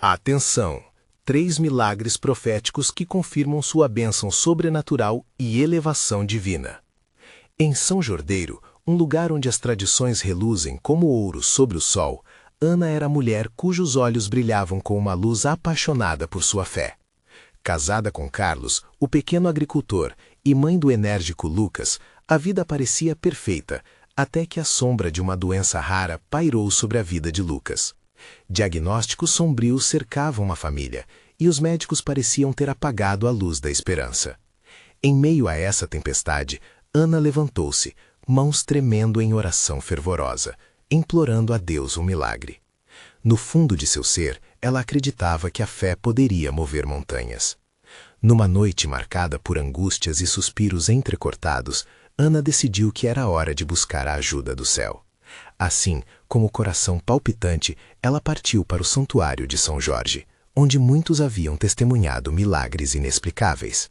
Atenção! 3 milagres proféticos que confirmam sua bênção sobrenatural e elevação divina. Em São Jordeiro, um lugar onde as tradições reluzem como ouro sobre o sol, Ana era a mulher cujos olhos brilhavam com uma luz apaixonada por sua fé. Casada com Carlos, o pequeno agricultor, e mãe do enérgico Lucas, a vida parecia perfeita, até que a sombra de uma doença rara pairou sobre a vida de Lucas. Diagnósticos sombrios cercavam a família, e os médicos pareciam ter apagado a luz da esperança. Em meio a essa tempestade, Ana levantou-se, mãos tremendo em oração fervorosa, implorando a Deus um milagre. No fundo de seu ser, ela acreditava que a fé poderia mover montanhas. Numa noite marcada por angústias e suspiros entrecortados, Ana decidiu que era hora de buscar a ajuda do céu. Assim, com o coração palpitante, ela partiu para o santuário de São Jorge, onde muitos haviam testemunhado milagres inexplicáveis.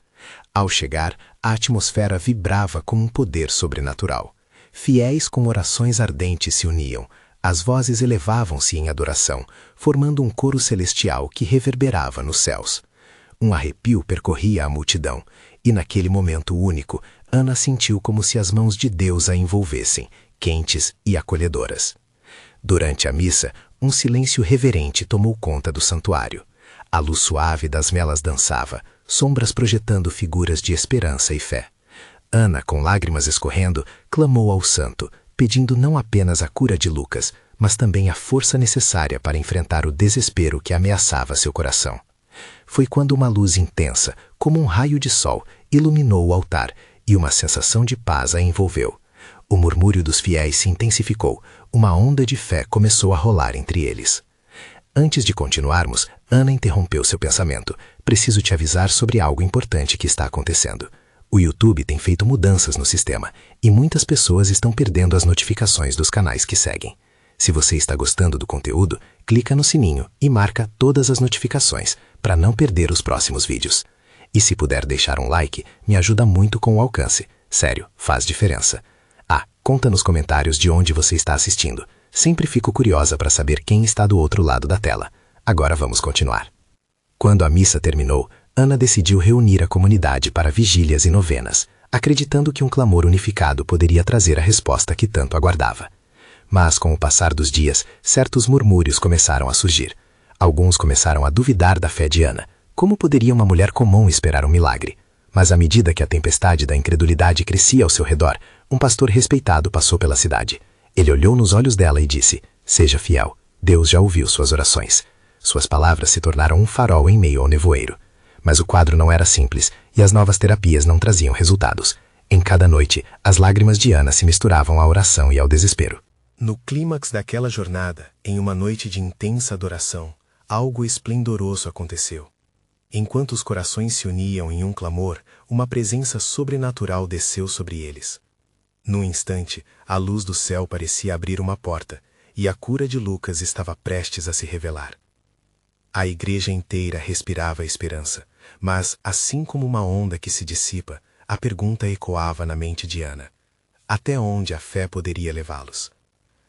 Ao chegar, a atmosfera vibrava com um poder sobrenatural. Fiéis com orações ardentes se uniam, as vozes elevavam-se em adoração, formando um coro celestial que reverberava nos céus. Um arrepio percorria a multidão, e naquele momento único, Ana sentiu como se as mãos de Deus a envolvessem, quentes e acolhedoras. Durante a missa, um silêncio reverente tomou conta do santuário. A luz suave das velas dançava, sombras projetando figuras de esperança e fé. Ana, com lágrimas escorrendo, clamou ao santo, pedindo não apenas a cura de Lucas, mas também a força necessária para enfrentar o desespero que ameaçava seu coração. Foi quando uma luz intensa, como um raio de sol, iluminou o altar e uma sensação de paz a envolveu. O murmúrio dos fiéis se intensificou, uma onda de fé começou a rolar entre eles. Antes de continuarmos, Ana interrompeu seu pensamento. Preciso te avisar sobre algo importante que está acontecendo. O YouTube tem feito mudanças no sistema e muitas pessoas estão perdendo as notificações dos canais que seguem. Se você está gostando do conteúdo, clica no sininho e marca todas as notificações para não perder os próximos vídeos. E se puder deixar um like, me ajuda muito com o alcance. Sério, faz diferença. Conta nos comentários de onde você está assistindo. Sempre fico curiosa para saber quem está do outro lado da tela. Agora vamos continuar. Quando a missa terminou, Ana decidiu reunir a comunidade para vigílias e novenas, acreditando que um clamor unificado poderia trazer a resposta que tanto aguardava. Mas, com o passar dos dias, certos murmúrios começaram a surgir. Alguns começaram a duvidar da fé de Ana. Como poderia uma mulher comum esperar um milagre? Mas à medida que a tempestade da incredulidade crescia ao seu redor, um pastor respeitado passou pela cidade. Ele olhou nos olhos dela e disse: "Seja fiel, Deus já ouviu suas orações." Suas palavras se tornaram um farol em meio ao nevoeiro. Mas o quadro não era simples e as novas terapias não traziam resultados. Em cada noite, as lágrimas de Ana se misturavam à oração e ao desespero. No clímax daquela jornada, em uma noite de intensa adoração, algo esplendoroso aconteceu. Enquanto os corações se uniam em um clamor, uma presença sobrenatural desceu sobre eles. Num instante, a luz do céu parecia abrir uma porta, e a cura de Lucas estava prestes a se revelar. A igreja inteira respirava a esperança, mas, assim como uma onda que se dissipa, a pergunta ecoava na mente de Ana: até onde a fé poderia levá-los?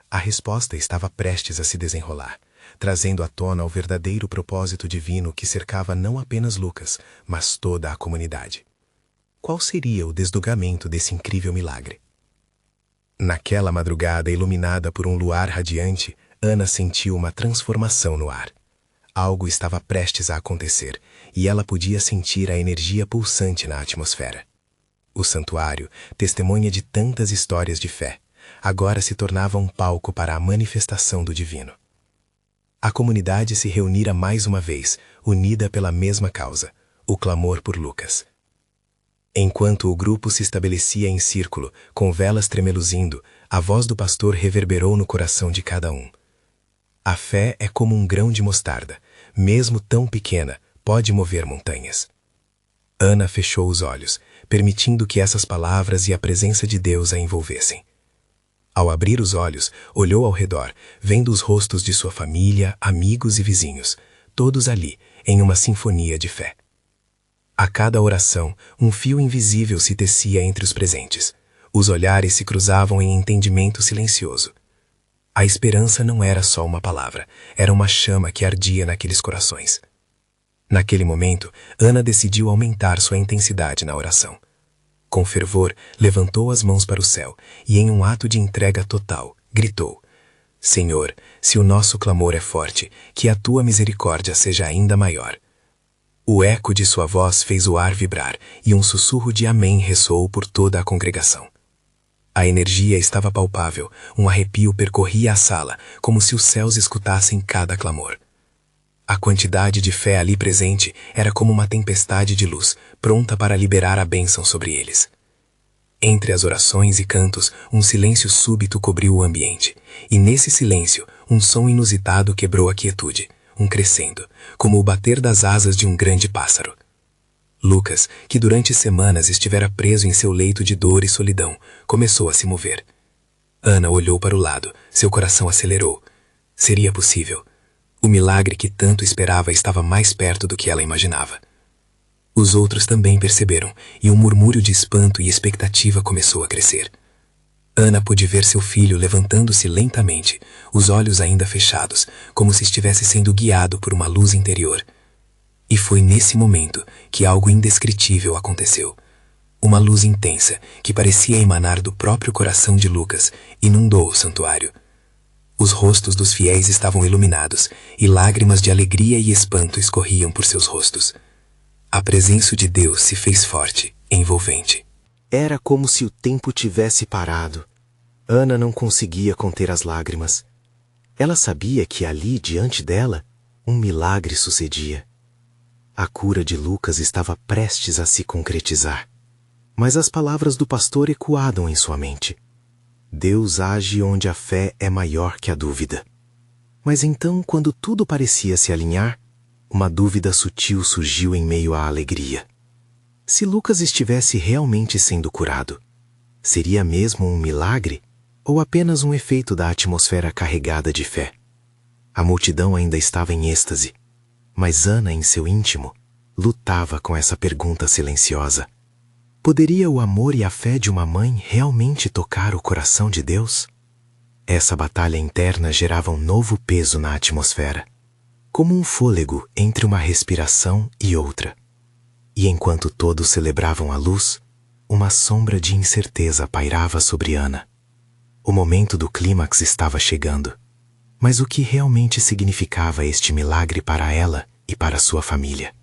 A resposta estava prestes a se desenrolar, trazendo à tona o verdadeiro propósito divino que cercava não apenas Lucas, mas toda a comunidade. Qual seria o desdobramento desse incrível milagre? Naquela madrugada iluminada por um luar radiante, Ana sentiu uma transformação no ar. Algo estava prestes a acontecer, e ela podia sentir a energia pulsante na atmosfera. O santuário, testemunha de tantas histórias de fé, agora se tornava um palco para a manifestação do divino. A comunidade se reunira mais uma vez, unida pela mesma causa, o clamor por Lucas. Enquanto o grupo se estabelecia em círculo, com velas tremeluzindo, a voz do pastor reverberou no coração de cada um. A fé é como um grão de mostarda, mesmo tão pequena, pode mover montanhas. Ana fechou os olhos, permitindo que essas palavras e a presença de Deus a envolvessem. Ao abrir os olhos, olhou ao redor, vendo os rostos de sua família, amigos e vizinhos, todos ali, em uma sinfonia de fé. A cada oração, um fio invisível se tecia entre os presentes. Os olhares se cruzavam em entendimento silencioso. A esperança não era só uma palavra, era uma chama que ardia naqueles corações. Naquele momento, Ana decidiu aumentar sua intensidade na oração. Com fervor, levantou as mãos para o céu e, em um ato de entrega total, gritou: Senhor, se o nosso clamor é forte, que a tua misericórdia seja ainda maior. O eco de sua voz fez o ar vibrar e um sussurro de amém ressoou por toda a congregação. A energia estava palpável, um arrepio percorria a sala, como se os céus escutassem cada clamor. A quantidade de fé ali presente era como uma tempestade de luz, pronta para liberar a bênção sobre eles. Entre as orações e cantos, um silêncio súbito cobriu o ambiente, e nesse silêncio, um som inusitado quebrou a quietude, um crescendo, como o bater das asas de um grande pássaro. Lucas, que durante semanas estivera preso em seu leito de dor e solidão, começou a se mover. Ana olhou para o lado, seu coração acelerou. Seria possível. O milagre que tanto esperava estava mais perto do que ela imaginava. Os outros também perceberam, e um murmúrio de espanto e expectativa começou a crescer. Ana pôde ver seu filho levantando-se lentamente, os olhos ainda fechados, como se estivesse sendo guiado por uma luz interior. E foi nesse momento que algo indescritível aconteceu. Uma luz intensa, que parecia emanar do próprio coração de Lucas, inundou o santuário. Os rostos dos fiéis estavam iluminados, e lágrimas de alegria e espanto escorriam por seus rostos. A presença de Deus se fez forte, envolvente. Era como se o tempo tivesse parado. Ana não conseguia conter as lágrimas. Ela sabia que ali, diante dela, um milagre sucedia. A cura de Lucas estava prestes a se concretizar. Mas as palavras do pastor ecoaram em sua mente. Deus age onde a fé é maior que a dúvida. Mas então, quando tudo parecia se alinhar, uma dúvida sutil surgiu em meio à alegria. Se Lucas estivesse realmente sendo curado, seria mesmo um milagre ou apenas um efeito da atmosfera carregada de fé? A multidão ainda estava em êxtase, mas Ana, em seu íntimo, lutava com essa pergunta silenciosa. Poderia o amor e a fé de uma mãe realmente tocar o coração de Deus? Essa batalha interna gerava um novo peso na atmosfera, como um fôlego entre uma respiração e outra. E enquanto todos celebravam a luz, uma sombra de incerteza pairava sobre Ana. O momento do clímax estava chegando. Mas o que realmente significava este milagre para ela e para sua família?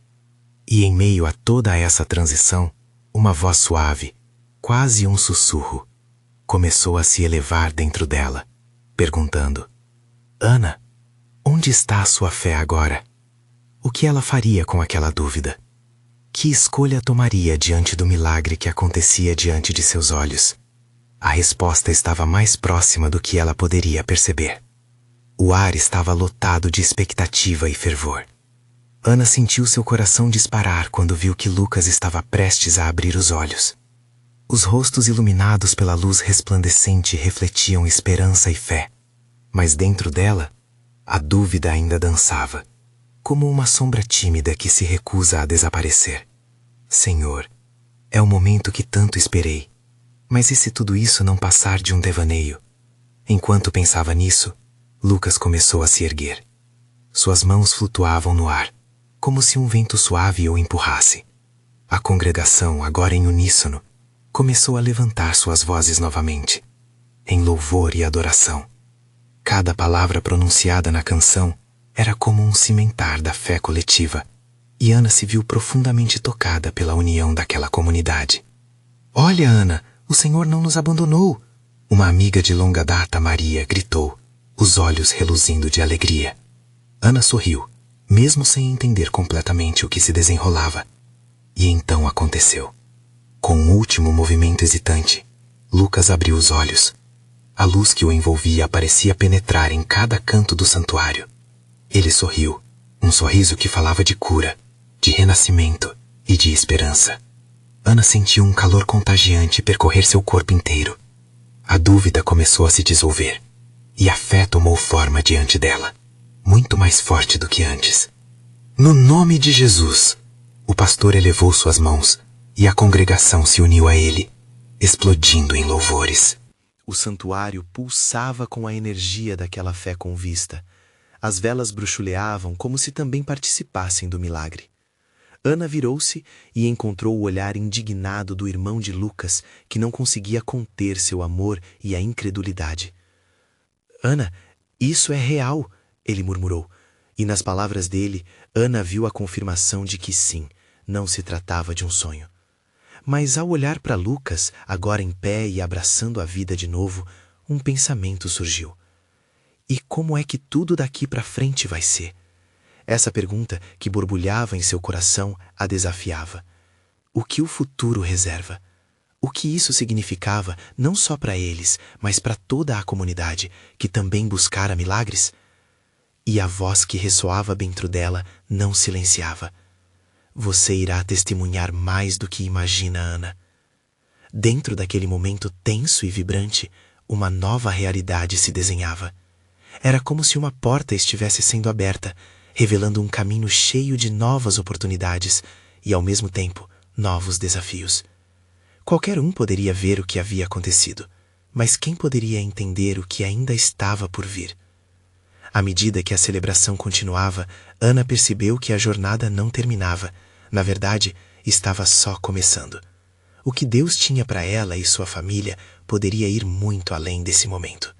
E em meio a toda essa transição, uma voz suave, quase um sussurro, começou a se elevar dentro dela, perguntando: Ana, onde está a sua fé agora? O que ela faria com aquela dúvida? Que escolha tomaria diante do milagre que acontecia diante de seus olhos? A resposta estava mais próxima do que ela poderia perceber. O ar estava lotado de expectativa e fervor. Ana sentiu seu coração disparar quando viu que Lucas estava prestes a abrir os olhos. Os rostos iluminados pela luz resplandecente refletiam esperança e fé. Mas dentro dela, a dúvida ainda dançava, como uma sombra tímida que se recusa a desaparecer. Senhor, é o momento que tanto esperei. Mas e se tudo isso não passar de um devaneio? Enquanto pensava nisso, Lucas começou a se erguer. Suas mãos flutuavam no ar, como se um vento suave o empurrasse. A congregação, agora em uníssono, começou a levantar suas vozes novamente, em louvor e adoração. Cada palavra pronunciada na canção era como um cimentar da fé coletiva, e Ana se viu profundamente tocada pela união daquela comunidade. Olha, Ana, o Senhor não nos abandonou! Uma amiga de longa data, Maria, gritou, os olhos reluzindo de alegria. Ana sorriu, mesmo sem entender completamente o que se desenrolava. E então aconteceu. Com um último movimento hesitante, Lucas abriu os olhos. A luz que o envolvia parecia penetrar em cada canto do santuário. Ele sorriu, um sorriso que falava de cura, de renascimento e de esperança. Ana sentiu um calor contagiante percorrer seu corpo inteiro. A dúvida começou a se dissolver, e a fé tomou forma diante dela, muito mais forte do que antes. No nome de Jesus! O pastor elevou suas mãos, e a congregação se uniu a ele, explodindo em louvores. O santuário pulsava com a energia daquela fé convista. As velas bruxuleavam como se também participassem do milagre. Ana virou-se e encontrou o olhar indignado do irmão de Lucas, que não conseguia conter seu amor e a incredulidade. Ana, isso é real, ele murmurou. E nas palavras dele, Ana viu a confirmação de que sim, não se tratava de um sonho. Mas ao olhar para Lucas, agora em pé e abraçando a vida de novo, um pensamento surgiu. E como é que tudo daqui para frente vai ser? Essa pergunta, que borbulhava em seu coração, a desafiava. O que o futuro reserva? O que isso significava não só para eles, mas para toda a comunidade, que também buscara milagres? E a voz que ressoava dentro dela não silenciava. Você irá testemunhar mais do que imagina, Ana. Dentro daquele momento tenso e vibrante, uma nova realidade se desenhava. Era como se uma porta estivesse sendo aberta, revelando um caminho cheio de novas oportunidades e, ao mesmo tempo, novos desafios. Qualquer um poderia ver o que havia acontecido, mas quem poderia entender o que ainda estava por vir? À medida que a celebração continuava, Ana percebeu que a jornada não terminava. Na verdade, estava só começando. O que Deus tinha para ela e sua família poderia ir muito além desse momento.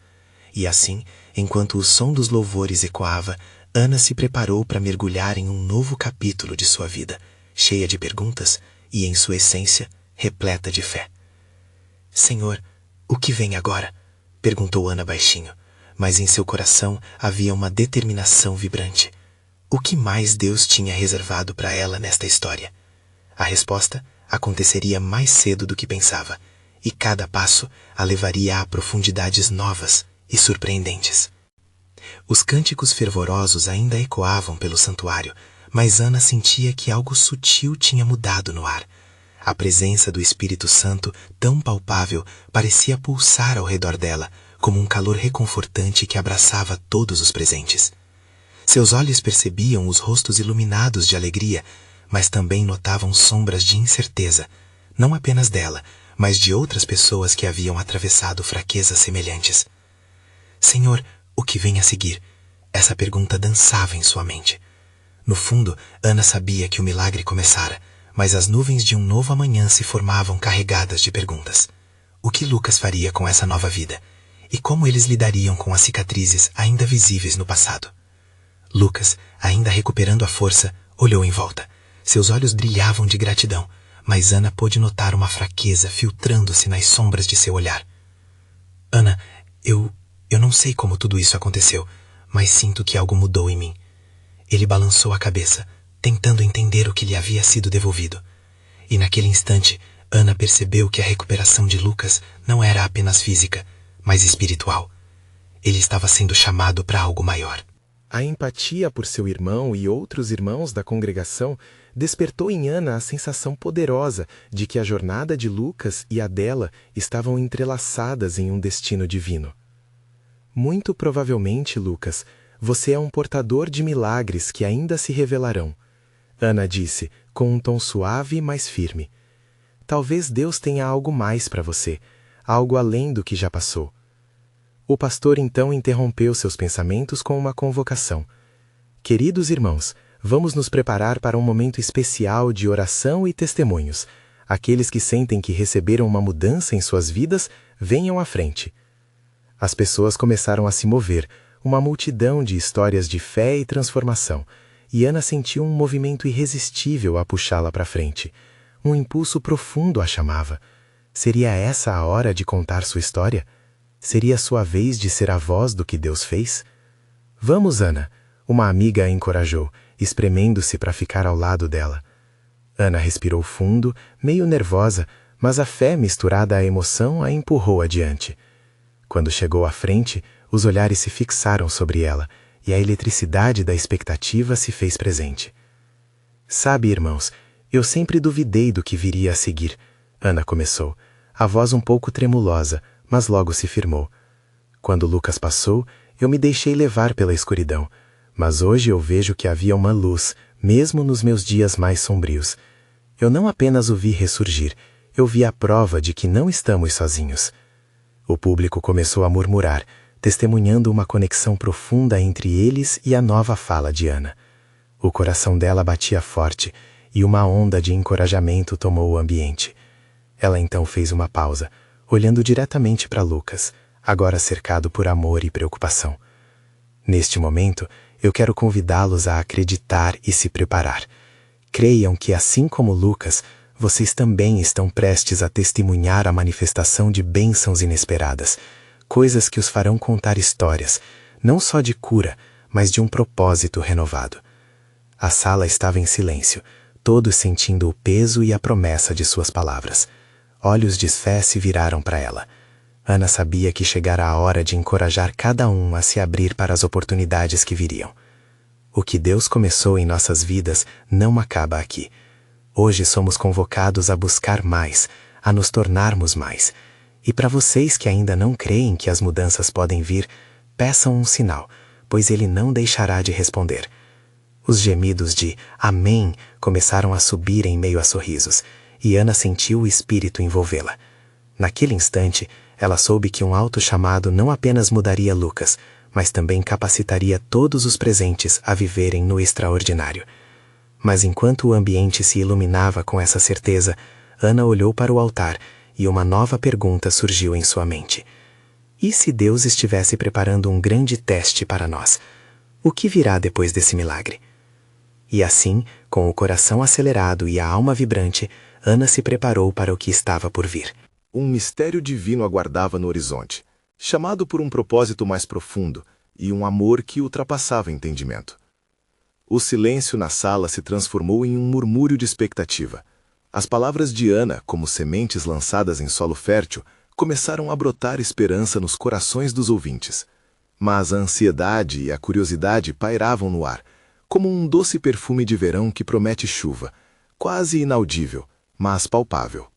E assim, enquanto o som dos louvores ecoava, Ana se preparou para mergulhar em um novo capítulo de sua vida, cheia de perguntas e, em sua essência, repleta de fé. Senhor, o que vem agora? Perguntou Ana baixinho, mas em seu coração havia uma determinação vibrante. O que mais Deus tinha reservado para ela nesta história? A resposta aconteceria mais cedo do que pensava, e cada passo a levaria a profundidades novas e surpreendentes. Os cânticos fervorosos ainda ecoavam pelo santuário, mas Ana sentia que algo sutil tinha mudado no ar. A presença do Espírito Santo, tão palpável, parecia pulsar ao redor dela, como um calor reconfortante que abraçava todos os presentes. Seus olhos percebiam os rostos iluminados de alegria, mas também notavam sombras de incerteza, não apenas dela, mas de outras pessoas que haviam atravessado fraquezas semelhantes. Senhor, o que vem a seguir? Essa pergunta dançava em sua mente. No fundo, Ana sabia que o milagre começara, mas as nuvens de um novo amanhã se formavam carregadas de perguntas. O que Lucas faria com essa nova vida? E como eles lidariam com as cicatrizes ainda visíveis no passado? Lucas, ainda recuperando a força, olhou em volta. Seus olhos brilhavam de gratidão, mas Ana pôde notar uma fraqueza filtrando-se nas sombras de seu olhar. Ana, eu não sei como tudo isso aconteceu, mas sinto que algo mudou em mim. Ele balançou a cabeça, tentando entender o que lhe havia sido devolvido. E naquele instante, Ana percebeu que a recuperação de Lucas não era apenas física, mas espiritual. Ele estava sendo chamado para algo maior. A empatia por seu irmão e outros irmãos da congregação despertou em Ana a sensação poderosa de que a jornada de Lucas e a dela estavam entrelaçadas em um destino divino. Muito provavelmente, Lucas, você é um portador de milagres que ainda se revelarão, Ana disse, com um tom suave, mas firme. Talvez Deus tenha algo mais para você, algo além do que já passou. O pastor então interrompeu seus pensamentos com uma convocação. Queridos irmãos, vamos nos preparar para um momento especial de oração e testemunhos. Aqueles que sentem que receberam uma mudança em suas vidas, venham à frente. As pessoas começaram a se mover, uma multidão de histórias de fé e transformação, e Ana sentiu um movimento irresistível a puxá-la para frente. Um impulso profundo a chamava. Seria essa a hora de contar sua história? Seria sua vez de ser a voz do que Deus fez? Vamos, Ana, uma amiga a encorajou, espremendo-se para ficar ao lado dela. Ana respirou fundo, meio nervosa, mas a fé misturada à emoção a empurrou adiante. Quando chegou à frente, os olhares se fixaram sobre ela, e a eletricidade da expectativa se fez presente. Sabe, irmãos, eu sempre duvidei do que viria a seguir, Ana começou, a voz um pouco tremulosa, mas logo se firmou. Quando Lucas passou, eu me deixei levar pela escuridão, mas hoje eu vejo que havia uma luz, mesmo nos meus dias mais sombrios. Eu não apenas o vi ressurgir, eu vi a prova de que não estamos sozinhos. O público começou a murmurar, testemunhando uma conexão profunda entre eles e a nova fala de Ana. O coração dela batia forte e uma onda de encorajamento tomou o ambiente. Ela então fez uma pausa, olhando diretamente para Lucas, agora cercado por amor e preocupação. Neste momento, eu quero convidá-los a acreditar e se preparar. Creiam que, assim como Lucas, vocês também estão prestes a testemunhar a manifestação de bênçãos inesperadas, coisas que os farão contar histórias, não só de cura, mas de um propósito renovado. A sala estava em silêncio, todos sentindo o peso e a promessa de suas palavras. Olhos de fé se viraram para ela. Ana sabia que chegara a hora de encorajar cada um a se abrir para as oportunidades que viriam. O que Deus começou em nossas vidas não acaba aqui. Hoje somos convocados a buscar mais, a nos tornarmos mais. E para vocês que ainda não creem que as mudanças podem vir, peçam um sinal, pois Ele não deixará de responder. Os gemidos de Amém começaram a subir em meio a sorrisos, e Ana sentiu o Espírito envolvê-la. Naquele instante, ela soube que um alto chamado não apenas mudaria Lucas, mas também capacitaria todos os presentes a viverem no extraordinário. Mas enquanto o ambiente se iluminava com essa certeza, Ana olhou para o altar e uma nova pergunta surgiu em sua mente. E se Deus estivesse preparando um grande teste para nós? O que virá depois desse milagre? E assim, com o coração acelerado e a alma vibrante, Ana se preparou para o que estava por vir. Um mistério divino aguardava no horizonte, chamado por um propósito mais profundo e um amor que ultrapassava o entendimento. O silêncio na sala se transformou em um murmúrio de expectativa. As palavras de Ana, como sementes lançadas em solo fértil, começaram a brotar esperança nos corações dos ouvintes. Mas a ansiedade e a curiosidade pairavam no ar, como um doce perfume de verão que promete chuva, quase inaudível, mas palpável.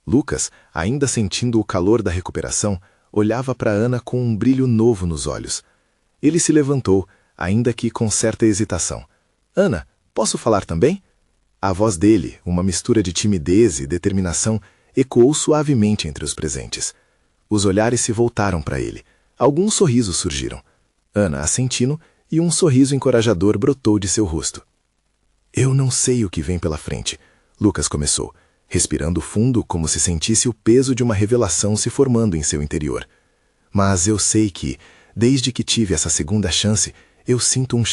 Lucas, ainda sentindo o calor da recuperação, olhava para Ana com um brilho novo nos olhos. Ele se levantou, ainda que com certa hesitação. Ana, posso falar também? A voz dele, uma mistura de timidez e determinação, ecoou suavemente entre os presentes. Os olhares se voltaram para ele. Alguns sorrisos surgiram. Ana assentindo, e um sorriso encorajador brotou de seu rosto. Eu não sei o que vem pela frente, Lucas começou, respirando fundo como se sentisse o peso de uma revelação se formando em seu interior. Mas eu sei que, desde que tive essa segunda chance, eu sinto um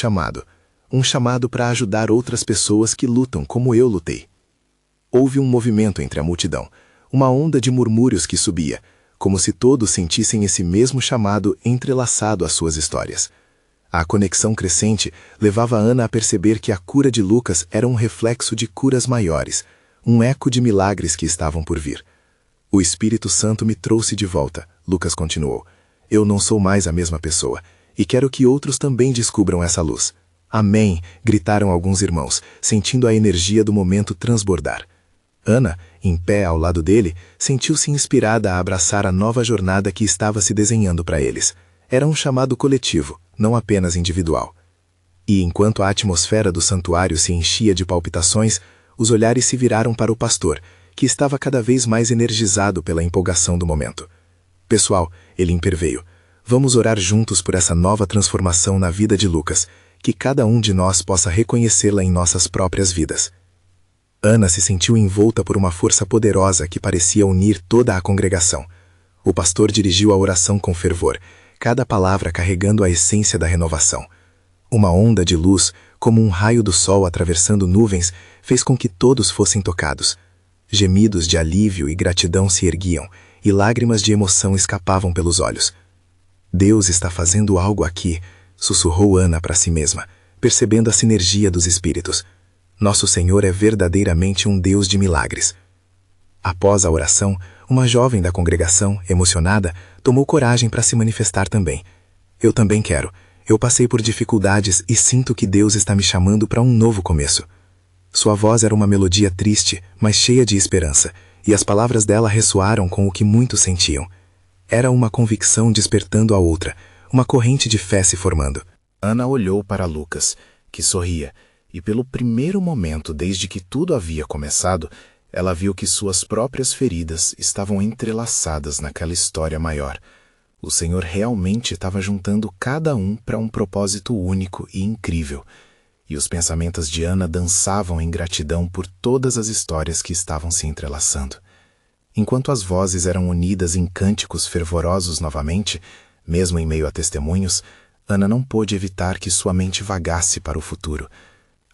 chamado para ajudar outras pessoas que lutam como eu lutei. Houve um movimento entre a multidão, uma onda de murmúrios que subia, como se todos sentissem esse mesmo chamado entrelaçado às suas histórias. A conexão crescente levava Ana a perceber que a cura de Lucas era um reflexo de curas maiores, um eco de milagres que estavam por vir. O Espírito Santo me trouxe de volta, Lucas continuou. Eu não sou mais a mesma pessoa, e quero que outros também descubram essa luz. Amém, gritaram alguns irmãos, sentindo a energia do momento transbordar. Ana, em pé ao lado dele, sentiu-se inspirada a abraçar a nova jornada que estava se desenhando para eles. Era um chamado coletivo, não apenas individual. E enquanto a atmosfera do santuário se enchia de palpitações, os olhares se viraram para o pastor, que estava cada vez mais energizado pela empolgação do momento. Pessoal, ele interveio. Vamos orar juntos por essa nova transformação na vida de Lucas, que cada um de nós possa reconhecê-la em nossas próprias vidas. Ana se sentiu envolta por uma força poderosa que parecia unir toda a congregação. O pastor dirigiu a oração com fervor, cada palavra carregando a essência da renovação. Uma onda de luz, como um raio do sol atravessando nuvens, fez com que todos fossem tocados. Gemidos de alívio e gratidão se erguiam, e lágrimas de emoção escapavam pelos olhos. Deus está fazendo algo aqui, sussurrou Ana para si mesma, percebendo a sinergia dos espíritos. Nosso Senhor é verdadeiramente um Deus de milagres. Após a oração, uma jovem da congregação, emocionada, tomou coragem para se manifestar também. Eu também quero. Eu passei por dificuldades e sinto que Deus está me chamando para um novo começo. Sua voz era uma melodia triste, mas cheia de esperança, e as palavras dela ressoaram com o que muitos sentiam. Era uma convicção despertando a outra, uma corrente de fé se formando. Ana olhou para Lucas, que sorria, e pelo primeiro momento desde que tudo havia começado, Ela viu que suas próprias feridas estavam entrelaçadas naquela história maior. O Senhor realmente estava juntando cada um para um propósito único e incrível. E os pensamentos de Ana dançavam em gratidão por todas as histórias que estavam se entrelaçando. Enquanto as vozes eram unidas em cânticos fervorosos novamente, mesmo em meio a testemunhos, Ana não pôde evitar que sua mente vagasse para o futuro.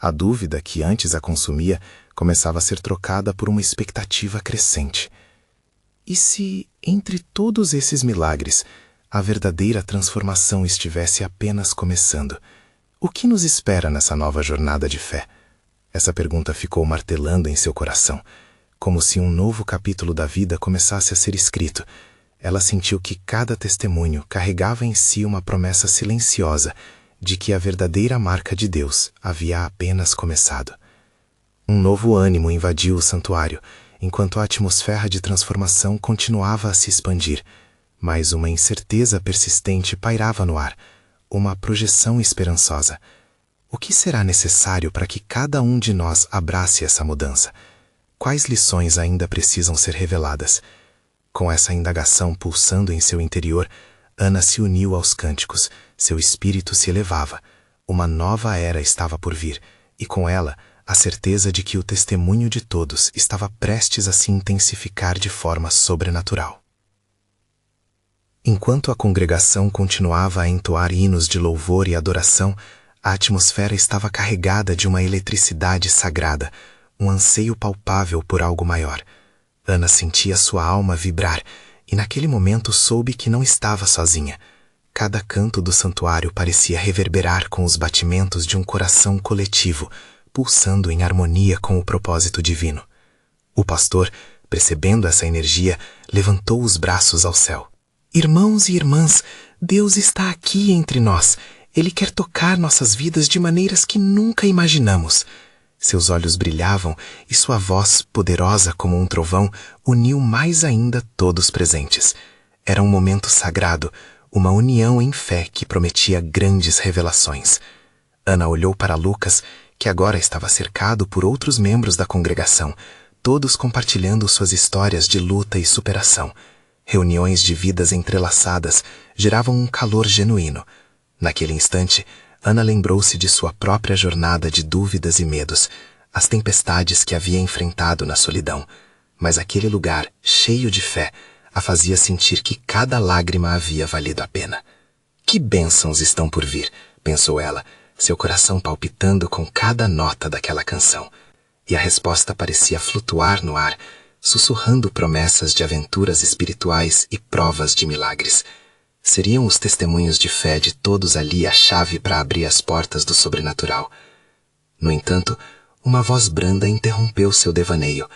A dúvida que antes a consumia começava a ser trocada por uma expectativa crescente. E se, entre todos esses milagres, a verdadeira transformação estivesse apenas começando? O que nos espera nessa nova jornada de fé? Essa pergunta ficou martelando em seu coração, como se um novo capítulo da vida começasse a ser escrito. Ela sentiu que cada testemunho carregava em si uma promessa silenciosa de que a verdadeira marca de Deus havia apenas começado. Um novo ânimo invadiu o santuário, enquanto a atmosfera de transformação continuava a se expandir, mas uma incerteza persistente pairava no ar, uma projeção esperançosa. O que será necessário para que cada um de nós abrace essa mudança? Quais lições ainda precisam ser reveladas? Com essa indagação pulsando em seu interior, Ana se uniu aos cânticos, seu espírito se elevava. Uma nova era estava por vir, e com ela, a certeza de que o testemunho de todos estava prestes a se intensificar de forma sobrenatural. Enquanto a congregação continuava a entoar hinos de louvor e adoração, a atmosfera estava carregada de uma eletricidade sagrada, um anseio palpável por algo maior. Ana sentia sua alma vibrar, e naquele momento soube que não estava sozinha. Cada canto do santuário parecia reverberar com os batimentos de um coração coletivo, pulsando em harmonia com o propósito divino. O pastor, percebendo essa energia, levantou os braços ao céu. Irmãos e irmãs, Deus está aqui entre nós. Ele quer tocar nossas vidas de maneiras que nunca imaginamos. Seus olhos brilhavam e sua voz, poderosa como um trovão, uniu mais ainda todos presentes. Era um momento sagrado, uma união em fé que prometia grandes revelações. Ana olhou para Lucas, que agora estava cercado por outros membros da congregação, todos compartilhando suas histórias de luta e superação. Reuniões de vidas entrelaçadas geravam um calor genuíno. Naquele instante, Ana lembrou-se de sua própria jornada de dúvidas e medos, as tempestades que havia enfrentado na solidão. Mas aquele lugar, cheio de fé, a fazia sentir que cada lágrima havia valido a pena. Que bênçãos estão por vir, pensou ela, seu coração palpitando com cada nota daquela canção. E a resposta parecia flutuar no ar, sussurrando promessas de aventuras espirituais e provas de milagres. Seriam os testemunhos de fé de todos ali a chave para abrir as portas do sobrenatural. No entanto, uma voz branda interrompeu seu devaneio.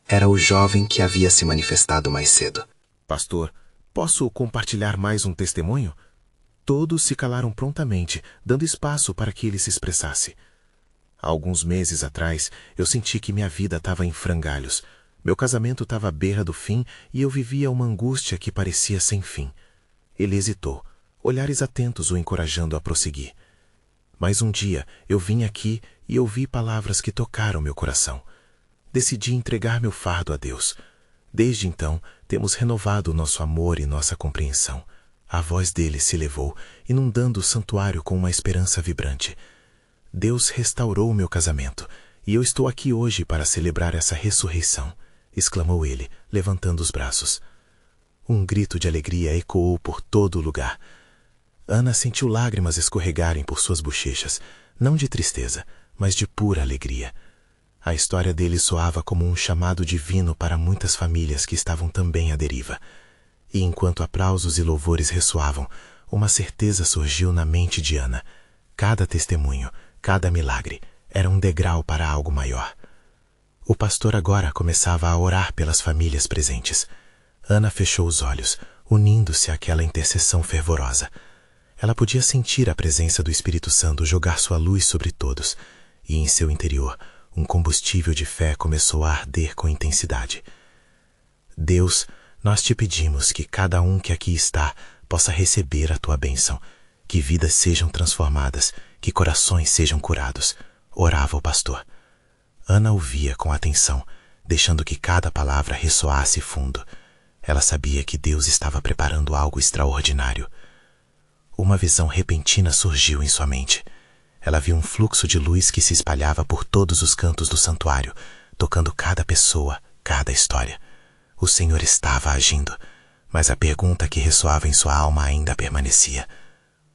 Era o jovem que havia se manifestado mais cedo. Pastor, posso compartilhar mais um testemunho? Todos se calaram prontamente, dando espaço para que ele se expressasse. Há alguns meses atrás, eu senti que minha vida estava em frangalhos. Meu casamento estava à beira do fim e eu vivia uma angústia que parecia sem fim. Ele hesitou, olhares atentos o encorajando a prosseguir. Mas um dia eu vim aqui e ouvi palavras que tocaram meu coração. Decidi entregar meu fardo a Deus. Desde então, temos renovado o nosso amor e nossa compreensão. A voz dele se elevou, inundando o santuário com uma esperança vibrante. Deus restaurou meu casamento, e eu estou aqui hoje para celebrar essa ressurreição, exclamou ele, levantando os braços. Um grito de alegria ecoou por todo o lugar. Ana sentiu lágrimas escorregarem por suas bochechas, não de tristeza, mas de pura alegria. A história dele soava como um chamado divino para muitas famílias que estavam também à deriva. E enquanto aplausos e louvores ressoavam, uma certeza surgiu na mente de Ana. Cada testemunho, cada milagre, era um degrau para algo maior. O pastor agora começava a orar pelas famílias presentes. Ana fechou os olhos, unindo-se àquela intercessão fervorosa. Ela podia sentir a presença do Espírito Santo jogar sua luz sobre todos, e em seu interior, um combustível de fé começou a arder com intensidade. Deus, nós te pedimos que cada um que aqui está possa receber a tua bênção, que vidas sejam transformadas, que corações sejam curados, orava o pastor. Ana ouvia com atenção, deixando que cada palavra ressoasse fundo. Ela sabia que Deus estava preparando algo extraordinário. Uma visão repentina surgiu em sua mente. Ela viu um fluxo de luz que se espalhava por todos os cantos do santuário, tocando cada pessoa, cada história. O Senhor estava agindo, mas a pergunta que ressoava em sua alma ainda permanecia.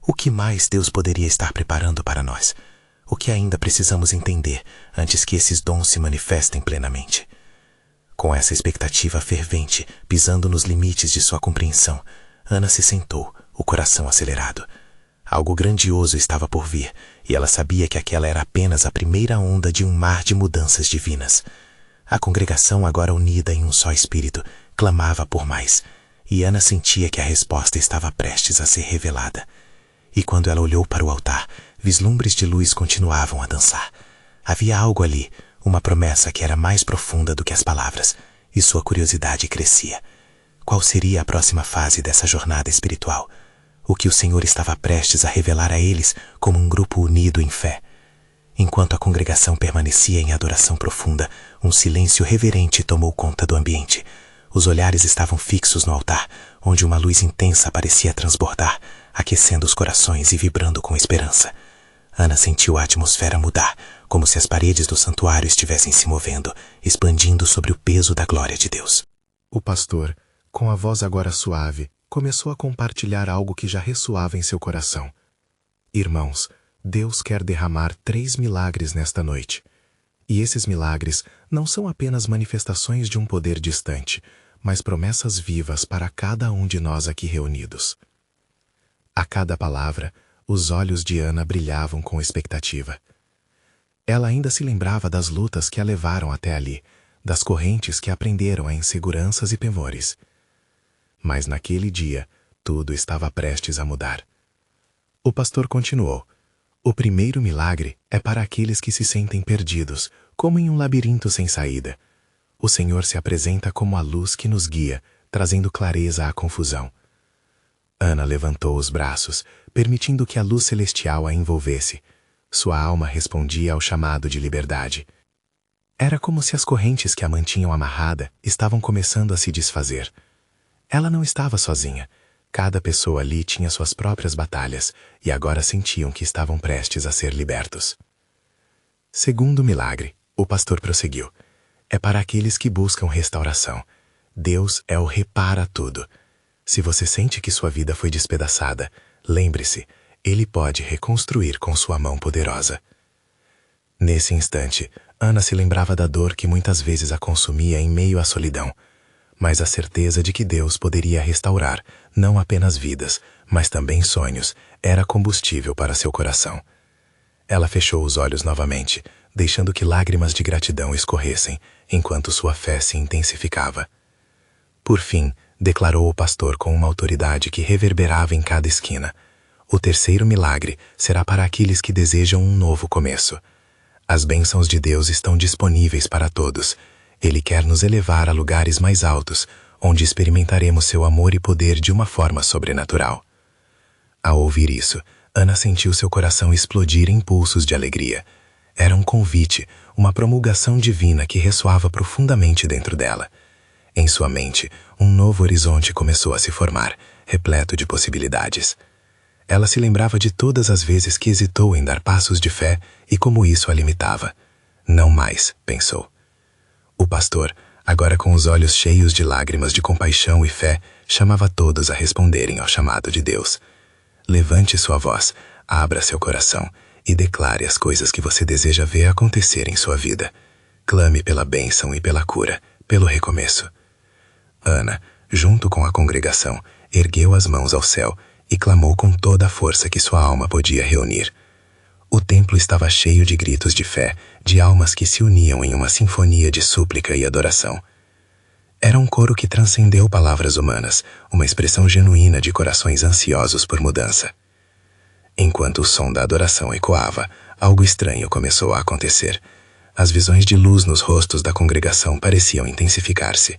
O que mais Deus poderia estar preparando para nós? O que ainda precisamos entender antes que esses dons se manifestem plenamente? Com essa expectativa fervente, pisando nos limites de sua compreensão, Ana se sentou, o coração acelerado. Algo grandioso estava por vir, e ela sabia que aquela era apenas a primeira onda de um mar de mudanças divinas. A congregação, agora unida em um só espírito, clamava por mais, e Ana sentia que a resposta estava prestes a ser revelada. E quando ela olhou para o altar, vislumbres de luz continuavam a dançar. Havia algo ali, uma promessa que era mais profunda do que as palavras, e sua curiosidade crescia. Qual seria a próxima fase dessa jornada espiritual? O que o Senhor estava prestes a revelar a eles como um grupo unido em fé? Enquanto a congregação permanecia em adoração profunda, um silêncio reverente tomou conta do ambiente. Os olhares estavam fixos no altar, onde uma luz intensa parecia transbordar, aquecendo os corações e vibrando com esperança. Ana sentiu a atmosfera mudar, como se as paredes do santuário estivessem se movendo, expandindo sobre o peso da glória de Deus. O pastor, com a voz agora suave, começou a compartilhar algo que já ressoava em seu coração. Irmãos, Deus quer derramar 3 milagres nesta noite. E esses milagres não são apenas manifestações de um poder distante, mas promessas vivas para cada um de nós aqui reunidos. A cada palavra, os olhos de Ana brilhavam com expectativa. Ela ainda se lembrava das lutas que a levaram até ali, das correntes que a prenderam a inseguranças e temores. Mas naquele dia, tudo estava prestes a mudar. O pastor continuou. O primeiro milagre é para aqueles que se sentem perdidos, como em um labirinto sem saída. O Senhor se apresenta como a luz que nos guia, trazendo clareza à confusão. Ana levantou os braços, permitindo que a luz celestial a envolvesse. Sua alma respondia ao chamado de liberdade. Era como se as correntes que a mantinham amarrada estavam começando a se desfazer. Ela não estava sozinha. Cada pessoa ali tinha suas próprias batalhas, e agora sentiam que estavam prestes a ser libertos. Segundo milagre, o pastor prosseguiu. É para aqueles que buscam restauração. Deus é o repara tudo. Se você sente que sua vida foi despedaçada, lembre-se, Ele pode reconstruir com sua mão poderosa. Nesse instante, Ana se lembrava da dor que muitas vezes a consumia em meio à solidão, mas a certeza de que Deus poderia restaurar não apenas vidas, mas também sonhos, era combustível para seu coração. Ela fechou os olhos novamente, deixando que lágrimas de gratidão escorressem, enquanto sua fé se intensificava. Por fim, declarou o pastor com uma autoridade que reverberava em cada esquina. O terceiro milagre será para aqueles que desejam um novo começo. As bênçãos de Deus estão disponíveis para todos. Ele quer nos elevar a lugares mais altos, onde experimentaremos seu amor e poder de uma forma sobrenatural. Ao ouvir isso, Ana sentiu seu coração explodir em pulsos de alegria. Era um convite, uma promulgação divina que ressoava profundamente dentro dela. Em sua mente, um novo horizonte começou a se formar, repleto de possibilidades. Ela se lembrava de todas as vezes que hesitou em dar passos de fé e como isso a limitava. Não mais, pensou. O pastor, agora com os olhos cheios de lágrimas de compaixão e fé, chamava todos a responderem ao chamado de Deus. Levante sua voz, abra seu coração e declare as coisas que você deseja ver acontecer em sua vida. Clame pela bênção e pela cura, pelo recomeço. Ana, junto com a congregação, ergueu as mãos ao céu e clamou com toda a força que sua alma podia reunir. O templo estava cheio de gritos de fé, de almas que se uniam em uma sinfonia de súplica e adoração. Era um coro que transcendeu palavras humanas, uma expressão genuína de corações ansiosos por mudança. Enquanto o som da adoração ecoava, algo estranho começou a acontecer. As visões de luz nos rostos da congregação pareciam intensificar-se.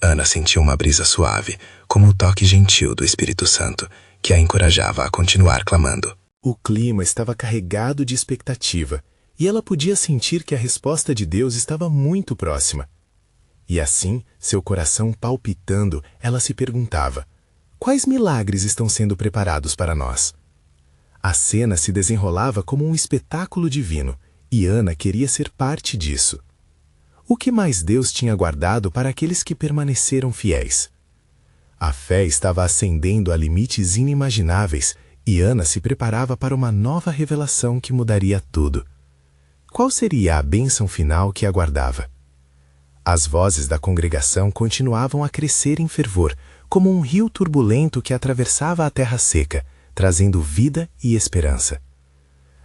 Ana sentiu uma brisa suave, como o toque gentil do Espírito Santo, que a encorajava a continuar clamando. O clima estava carregado de expectativa, e ela podia sentir que a resposta de Deus estava muito próxima. E assim, seu coração palpitando, ela se perguntava: quais milagres estão sendo preparados para nós? A cena se desenrolava como um espetáculo divino, e Ana queria ser parte disso. O que mais Deus tinha guardado para aqueles que permaneceram fiéis? A fé estava ascendendo a limites inimagináveis, e Ana se preparava para uma nova revelação que mudaria tudo. Qual seria a bênção final que aguardava? As vozes da congregação continuavam a crescer em fervor, como um rio turbulento que atravessava a terra seca, trazendo vida e esperança.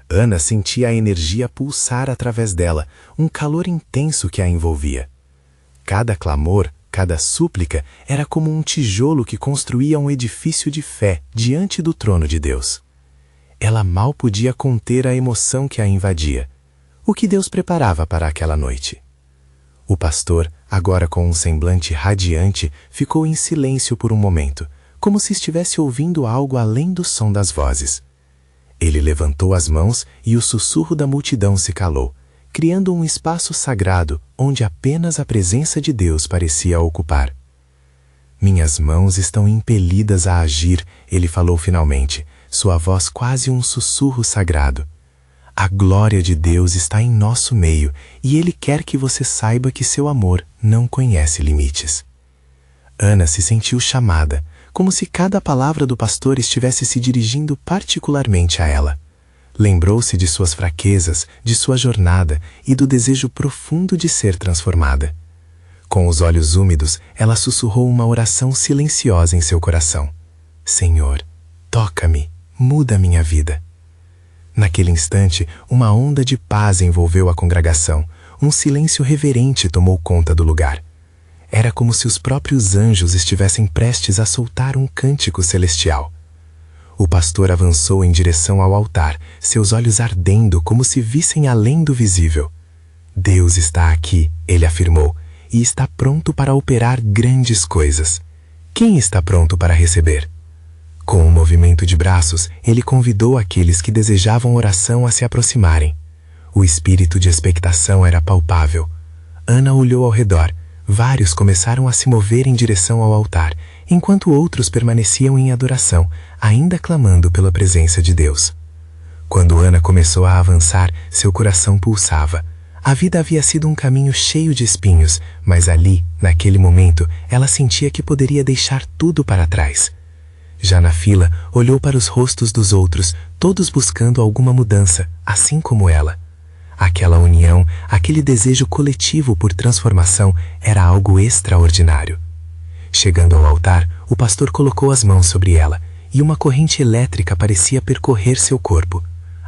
Ana sentia a energia pulsar através dela, um calor intenso que a envolvia. Cada clamor, cada súplica era como um tijolo que construía um edifício de fé diante do trono de Deus. Ela mal podia conter a emoção que a invadia. O que Deus preparava para aquela noite? O pastor, agora com um semblante radiante, ficou em silêncio por um momento, como se estivesse ouvindo algo além do som das vozes. Ele levantou as mãos e o sussurro da multidão se calou, criando um espaço sagrado onde apenas a presença de Deus parecia ocupar. Minhas mãos estão impelidas a agir, ele falou finalmente, sua voz quase um sussurro sagrado. A glória de Deus está em nosso meio e Ele quer que você saiba que seu amor não conhece limites. Ana se sentiu chamada, como se cada palavra do pastor estivesse se dirigindo particularmente a ela. Lembrou-se de suas fraquezas, de sua jornada e do desejo profundo de ser transformada. Com os olhos úmidos, ela sussurrou uma oração silenciosa em seu coração. Senhor, toca-me, muda minha vida. Naquele instante, uma onda de paz envolveu a congregação. Um silêncio reverente tomou conta do lugar. Era como se os próprios anjos estivessem prestes a soltar um cântico celestial. O pastor avançou em direção ao altar, seus olhos ardendo como se vissem além do visível. Deus está aqui, ele afirmou, e está pronto para operar grandes coisas. Quem está pronto para receber? Com um movimento de braços, ele convidou aqueles que desejavam oração a se aproximarem. O espírito de expectação era palpável. Ana olhou ao redor. Vários começaram a se mover em direção ao altar, enquanto outros permaneciam em adoração, ainda clamando pela presença de Deus. Quando Ana começou a avançar, seu coração pulsava. A vida havia sido um caminho cheio de espinhos, mas ali, naquele momento, ela sentia que poderia deixar tudo para trás. Já na fila, olhou para os rostos dos outros, todos buscando alguma mudança, assim como ela. Aquela união, aquele desejo coletivo por transformação era algo extraordinário. Chegando ao altar, o pastor colocou as mãos sobre ela, e uma corrente elétrica parecia percorrer seu corpo.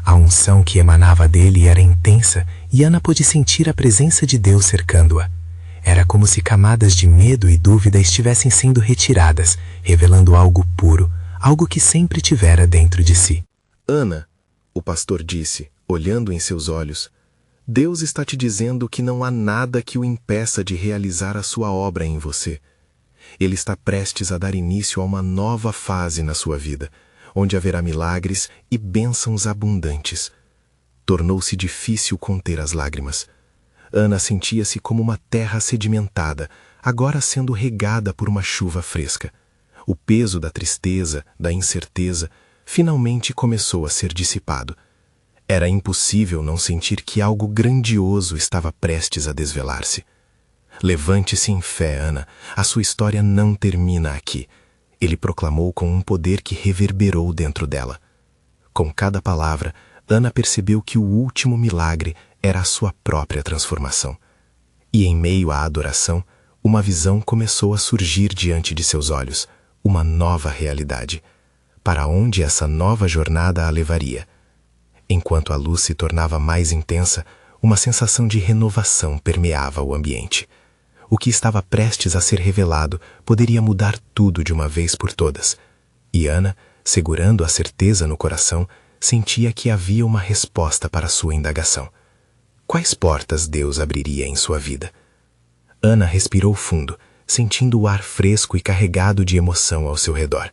A unção que emanava dele era intensa, e Ana pôde sentir a presença de Deus cercando-a. Era como se camadas de medo e dúvida estivessem sendo retiradas, revelando algo puro, algo que sempre tivera dentro de si. Ana, o pastor disse, olhando em seus olhos, Deus está te dizendo que não há nada que o impeça de realizar a sua obra em você. Ele está prestes a dar início a uma nova fase na sua vida, onde haverá milagres e bênçãos abundantes. Tornou-se difícil conter as lágrimas. Ana sentia-se como uma terra sedimentada, agora sendo regada por uma chuva fresca. O peso da tristeza, da incerteza, finalmente começou a ser dissipado. Era impossível não sentir que algo grandioso estava prestes a desvelar-se. Levante-se em fé, Ana. A sua história não termina aqui. Ele proclamou com um poder que reverberou dentro dela. Com cada palavra, Ana percebeu que o último milagre era a sua própria transformação. E em meio à adoração, uma visão começou a surgir diante de seus olhos, uma nova realidade. Para onde essa nova jornada a levaria? Enquanto a luz se tornava mais intensa, uma sensação de renovação permeava o ambiente. O que estava prestes a ser revelado poderia mudar tudo de uma vez por todas. E Ana, segurando a certeza no coração, sentia que havia uma resposta para sua indagação. Quais portas Deus abriria em sua vida? Ana respirou fundo, sentindo o ar fresco e carregado de emoção ao seu redor.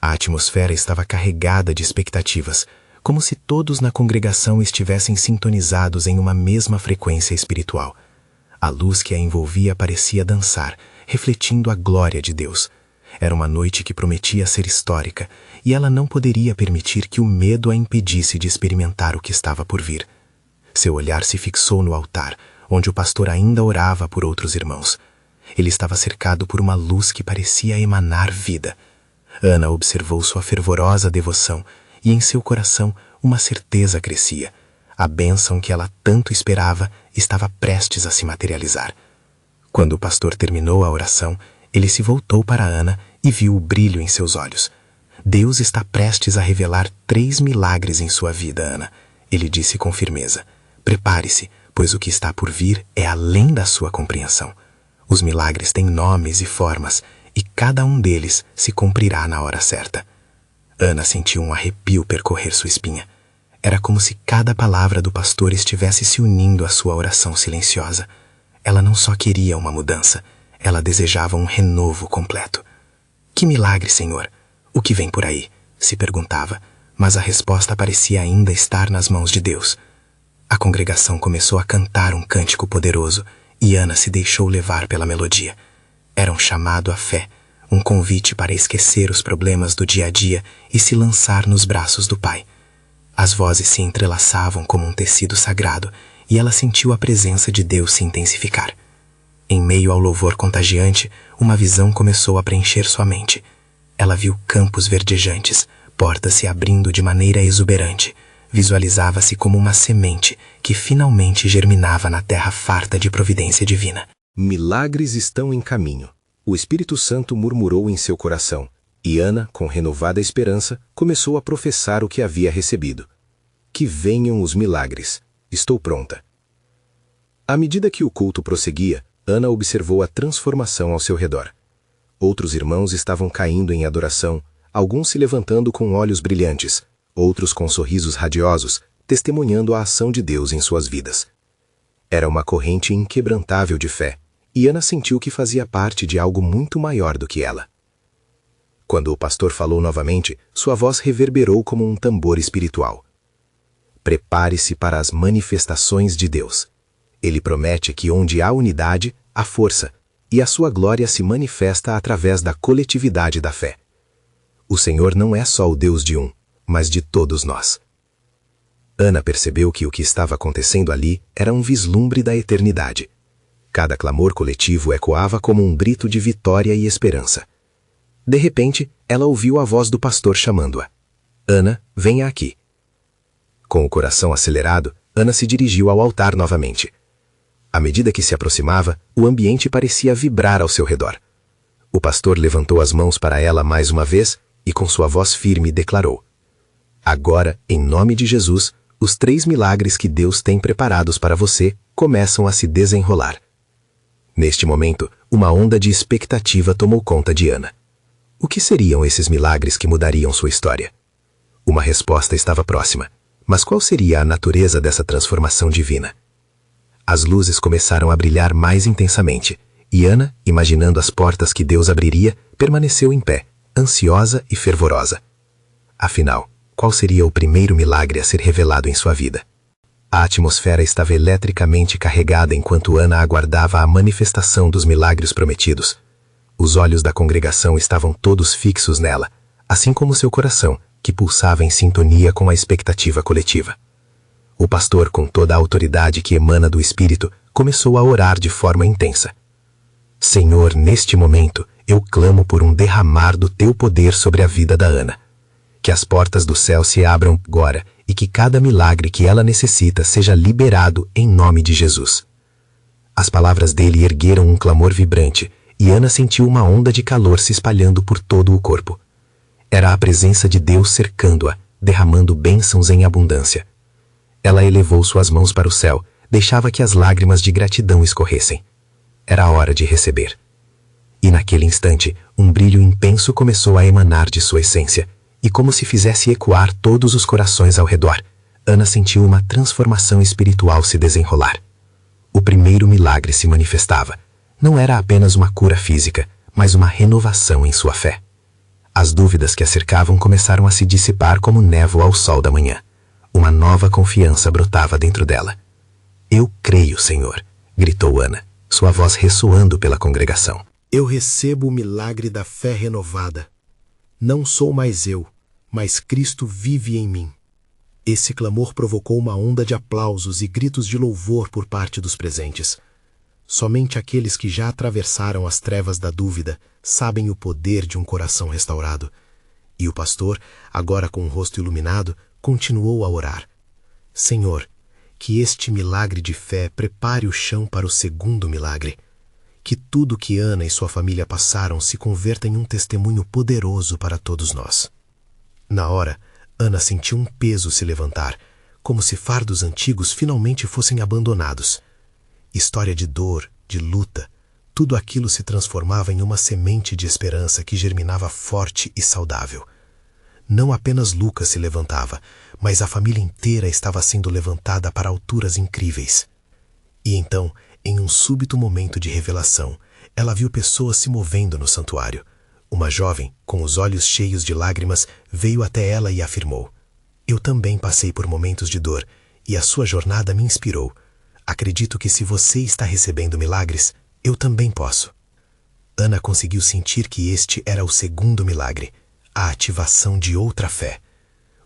A atmosfera estava carregada de expectativas, como se todos na congregação estivessem sintonizados em uma mesma frequência espiritual. A luz que a envolvia parecia dançar, refletindo a glória de Deus. Era uma noite que prometia ser histórica, e ela não poderia permitir que o medo a impedisse de experimentar o que estava por vir. Seu olhar se fixou no altar, onde o pastor ainda orava por outros irmãos. Ele estava cercado por uma luz que parecia emanar vida. Ana observou sua fervorosa devoção, e em seu coração uma certeza crescia. A bênção que ela tanto esperava estava prestes a se materializar. Quando o pastor terminou a oração, ele se voltou para Ana e viu o brilho em seus olhos. Deus está prestes a revelar 3 milagres em sua vida, Ana. Ele disse com firmeza. Prepare-se, pois o que está por vir é além da sua compreensão. Os milagres têm nomes e formas, e cada um deles se cumprirá na hora certa. Ana sentiu um arrepio percorrer sua espinha. Era como se cada palavra do pastor estivesse se unindo à sua oração silenciosa. Ela não só queria uma mudança, ela desejava um renovo completo. Que milagre, Senhor! O que vem por aí? Se perguntava, mas a resposta parecia ainda estar nas mãos de Deus. A congregação começou a cantar um cântico poderoso, e Ana se deixou levar pela melodia. Era um chamado à fé, um convite para esquecer os problemas do dia a dia e se lançar nos braços do Pai. As vozes se entrelaçavam como um tecido sagrado, e ela sentiu a presença de Deus se intensificar. Em meio ao louvor contagiante, uma visão começou a preencher sua mente. Ela viu campos verdejantes, portas se abrindo de maneira exuberante. Visualizava-se como uma semente que finalmente germinava na terra farta de providência divina. Milagres estão em caminho. O Espírito Santo murmurou em seu coração, e Ana, com renovada esperança, começou a professar o que havia recebido. Que venham os milagres. Estou pronta. À medida que o culto prosseguia, Ana observou a transformação ao seu redor. Outros irmãos estavam caindo em adoração, alguns se levantando com olhos brilhantes, outros com sorrisos radiosos, testemunhando a ação de Deus em suas vidas. Era uma corrente inquebrantável de fé, e Ana sentiu que fazia parte de algo muito maior do que ela. Quando o pastor falou novamente, sua voz reverberou como um tambor espiritual. Prepare-se para as manifestações de Deus. Ele promete que onde há unidade, há força, e a sua glória se manifesta através da coletividade da fé. O Senhor não é só o Deus de um, mas de todos nós. Ana percebeu que o que estava acontecendo ali era um vislumbre da eternidade. Cada clamor coletivo ecoava como um grito de vitória e esperança. De repente, ela ouviu a voz do pastor chamando-a. Ana, venha aqui. Com o coração acelerado, Ana se dirigiu ao altar novamente. À medida que se aproximava, o ambiente parecia vibrar ao seu redor. O pastor levantou as mãos para ela mais uma vez e com sua voz firme declarou: Agora, em nome de Jesus, os 3 milagres que Deus tem preparados para você começam a se desenrolar. Neste momento, uma onda de expectativa tomou conta de Ana. O que seriam esses milagres que mudariam sua história? Uma resposta estava próxima, mas qual seria a natureza dessa transformação divina? As luzes começaram a brilhar mais intensamente, e Ana, imaginando as portas que Deus abriria, permaneceu em pé, ansiosa e fervorosa. Afinal, qual seria o primeiro milagre a ser revelado em sua vida? A atmosfera estava eletricamente carregada enquanto Ana aguardava a manifestação dos milagres prometidos. Os olhos da congregação estavam todos fixos nela, assim como seu coração, que pulsava em sintonia com a expectativa coletiva. O pastor, com toda a autoridade que emana do Espírito, começou a orar de forma intensa. Senhor, neste momento, eu clamo por um derramar do teu poder sobre a vida da Ana. Que as portas do céu se abram agora e que cada milagre que ela necessita seja liberado em nome de Jesus. As palavras dele ergueram um clamor vibrante, e Ana sentiu uma onda de calor se espalhando por todo o corpo. Era a presença de Deus cercando-a, derramando bênçãos em abundância. Ela elevou suas mãos para o céu, deixava que as lágrimas de gratidão escorressem. Era a hora de receber. E naquele instante, um brilho intenso começou a emanar de sua essência, e como se fizesse ecoar todos os corações ao redor, Ana sentiu uma transformação espiritual se desenrolar. O primeiro milagre se manifestava. Não era apenas uma cura física, mas uma renovação em sua fé. As dúvidas que a cercavam começaram a se dissipar como névoa ao sol da manhã. Uma nova confiança brotava dentro dela. Eu creio, Senhor. gritou Ana, sua voz ressoando pela congregação. Eu recebo o milagre da fé renovada. Não sou mais eu, mas Cristo vive em mim. Esse clamor provocou uma onda de aplausos e gritos de louvor por parte dos presentes. Somente aqueles que já atravessaram as trevas da dúvida sabem o poder de um coração restaurado. E o pastor, agora com o rosto iluminado, continuou a orar. Senhor, que este milagre de fé prepare o chão para o segundo milagre. Que tudo que Ana e sua família passaram se converta em um testemunho poderoso para todos nós. Na hora, Ana sentiu um peso se levantar, como se fardos antigos finalmente fossem abandonados. História de dor, de luta, tudo aquilo se transformava em uma semente de esperança que germinava forte e saudável. Não apenas Lucas se levantava, mas a família inteira estava sendo levantada para alturas incríveis. E então, em um súbito momento de revelação, ela viu pessoas se movendo no santuário. Uma jovem, com os olhos cheios de lágrimas, veio até ela e afirmou: Eu também passei por momentos de dor, e a sua jornada me inspirou. Acredito que se você está recebendo milagres, eu também posso. Ana conseguiu sentir que este era o segundo milagre, a ativação de outra fé.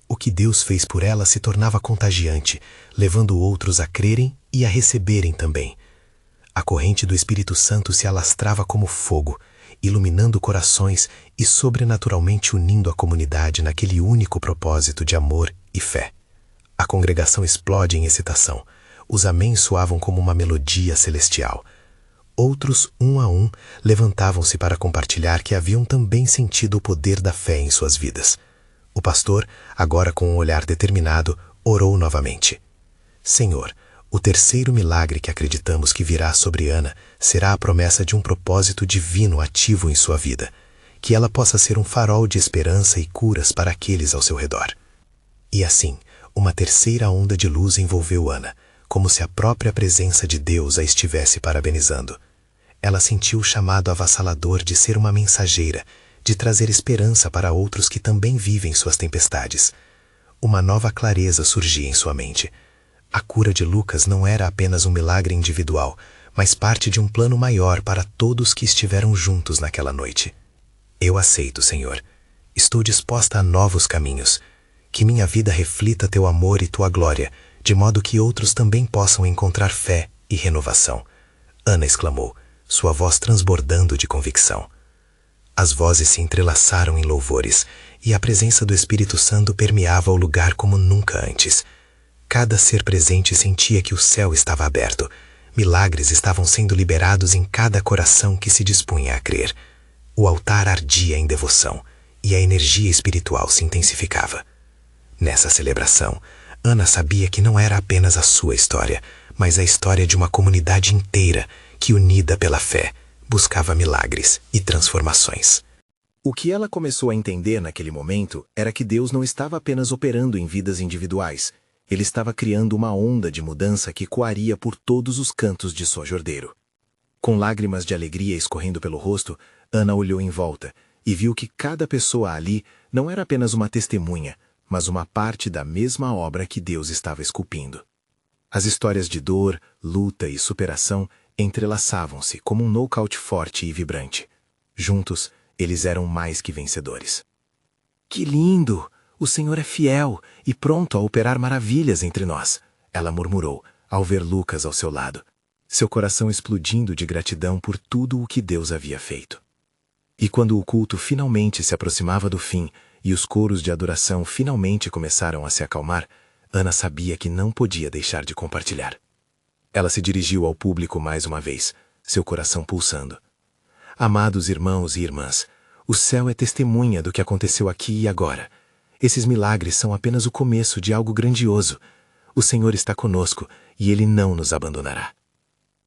O que Deus fez por ela se tornava contagiante, levando outros a crerem e a receberem também. A corrente do Espírito Santo se alastrava como fogo, iluminando corações e sobrenaturalmente unindo a comunidade naquele único propósito de amor e fé. A congregação explode em excitação. Os améns soavam como uma melodia celestial. Outros, um a um, levantavam-se para compartilhar que haviam também sentido o poder da fé em suas vidas. O pastor, agora com um olhar determinado, orou novamente. Senhor, o terceiro milagre que acreditamos que virá sobre Ana será a promessa de um propósito divino ativo em sua vida, que ela possa ser um farol de esperança e curas para aqueles ao seu redor. E assim, uma terceira onda de luz envolveu Ana, como se a própria presença de Deus a estivesse parabenizando. Ela sentiu o chamado avassalador de ser uma mensageira, de trazer esperança para outros que também vivem suas tempestades. Uma nova clareza surgia em sua mente. A cura de Lucas não era apenas um milagre individual, mas parte de um plano maior para todos que estiveram juntos naquela noite. Eu aceito, Senhor. Estou disposta a novos caminhos. Que minha vida reflita teu amor e tua glória, de modo que outros também possam encontrar fé e renovação. Ana exclamou, sua voz transbordando de convicção. As vozes se entrelaçaram em louvores, e a presença do Espírito Santo permeava o lugar como nunca antes. Cada ser presente sentia que o céu estava aberto. Milagres estavam sendo liberados em cada coração que se dispunha a crer. O altar ardia em devoção, e a energia espiritual se intensificava. Nessa celebração, Ana sabia que não era apenas a sua história, mas a história de uma comunidade inteira que, unida pela fé, buscava milagres e transformações. O que ela começou a entender naquele momento era que Deus não estava apenas operando em vidas individuais. Ele estava criando uma onda de mudança que coaria por todos os cantos de São Jordeiro. Com lágrimas de alegria escorrendo pelo rosto, Ana olhou em volta e viu que cada pessoa ali não era apenas uma testemunha, mas uma parte da mesma obra que Deus estava esculpindo. As histórias de dor, luta e superação entrelaçavam-se como um nocaute forte e vibrante. Juntos, eles eram mais que vencedores. Que lindo! O Senhor é fiel e pronto a operar maravilhas entre nós, ela murmurou, ao ver Lucas ao seu lado, seu coração explodindo de gratidão por tudo o que Deus havia feito. E quando o culto finalmente se aproximava do fim, e os coros de adoração finalmente começaram a se acalmar, Ana sabia que não podia deixar de compartilhar. Ela se dirigiu ao público mais uma vez, seu coração pulsando. Amados irmãos e irmãs, o céu é testemunha do que aconteceu aqui e agora. Esses milagres são apenas o começo de algo grandioso. O Senhor está conosco e Ele não nos abandonará.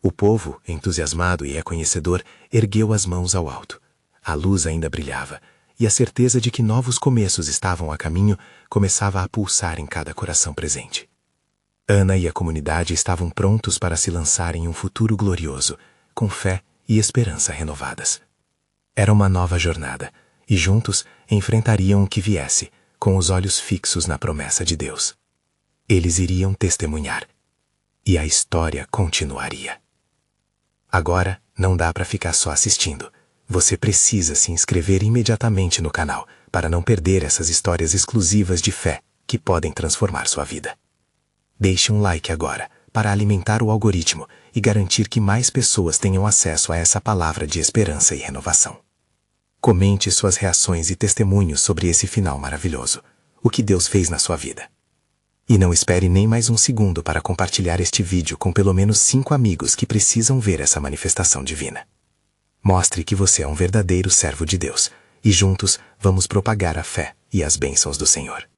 O povo, entusiasmado e reconhecedor, ergueu as mãos ao alto. A luz ainda brilhava, e a certeza de que novos começos estavam a caminho começava a pulsar em cada coração presente. Ana e a comunidade estavam prontos para se lançar em um futuro glorioso, com fé e esperança renovadas. Era uma nova jornada, e juntos enfrentariam o que viesse, com os olhos fixos na promessa de Deus. Eles iriam testemunhar, e a história continuaria. Agora, não dá para ficar só assistindo. Você precisa se inscrever imediatamente no canal para não perder essas histórias exclusivas de fé que podem transformar sua vida. Deixe um like agora para alimentar o algoritmo e garantir que mais pessoas tenham acesso a essa palavra de esperança e renovação. Comente suas reações e testemunhos sobre esse final maravilhoso, o que Deus fez na sua vida. E não espere nem mais um segundo para compartilhar este vídeo com pelo menos 5 amigos que precisam ver essa manifestação divina. Mostre que você é um verdadeiro servo de Deus, e juntos vamos propagar a fé e as bênçãos do Senhor.